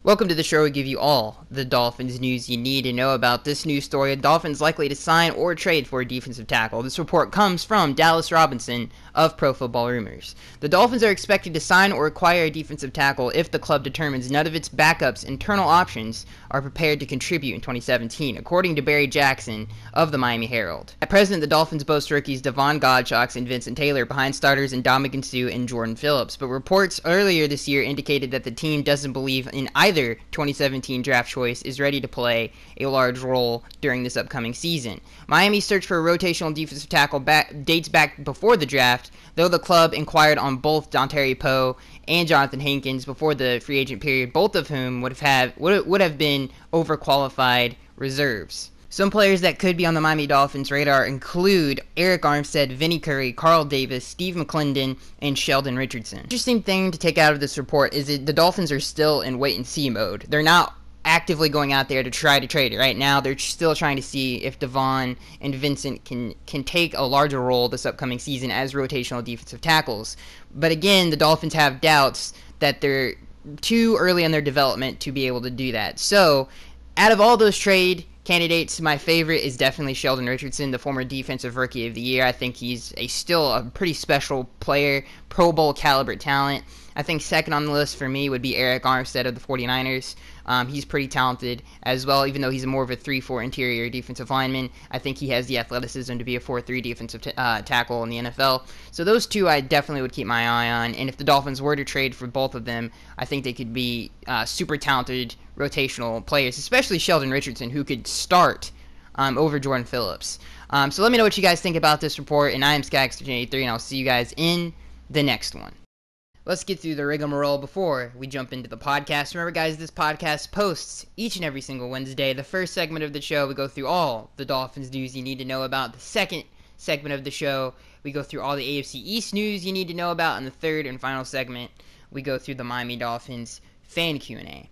Welcome to the show. We give you all the Dolphins news you need to know about. This news story: the Dolphins likely to sign or trade for a defensive tackle. This report comes from Dallas Robinson of Pro Football Rumors. The Dolphins are expected to sign or acquire a defensive tackle if the club determines none of its backups' internal options are prepared to contribute in 2017, according to Barry Jackson of the Miami Herald. At present, the Dolphins boast rookies Devon Godchaux and Vincent Taylor behind starters Ndamukong Suh and Jordan Phillips, but reports earlier this year indicated that the team doesn't believe in either 2017 draft choice is ready to play a large role during this upcoming season. Miami's search for a rotational defensive tackle dates back before the draft, though the club inquired on both Dontari Poe and Jonathan Hankins before the free agent period, both of whom would have been overqualified reserves. Some players that could be on the Miami Dolphins' radar include Eric Armstead, Vinny Curry, Carl Davis, Steve McClendon, and Sheldon Richardson. Interesting thing to take out of this report is that the Dolphins are still in wait-and-see mode. They're not actively going out there to try to trade it right now. They're still trying to see if Devon and Vincent can take a larger role this upcoming season as rotational defensive tackles. But again, the Dolphins have doubts that they're too early in their development to be able to do that. So, out of all those trade candidates, my favorite is definitely Sheldon Richardson, the former Defensive Rookie of the Year. I think he's still a pretty special player, Pro Bowl caliber talent. I think second on the list for me would be Eric Armstead of the 49ers. He's pretty talented as well, even though he's more of a 3-4 interior defensive lineman. I think he has the athleticism to be a 4-3 defensive tackle in the NFL. So those two I definitely would keep my eye on. And if the Dolphins were to trade for both of them, I think they could be super talented rotational players, especially Sheldon Richardson, who could start over Jordan Phillips. So let me know what you guys think about this report. And I am Skagster83, and I'll see you guys in the next one. Let's get through the rigmarole before we jump into the podcast. Remember, guys, this podcast posts each and every single Wednesday. The first segment of the show, we go through all the Dolphins news you need to know about. The second segment of the show, we go through all the AFC East news you need to know about. And the third and final segment, we go through the Miami Dolphins fan Q&A.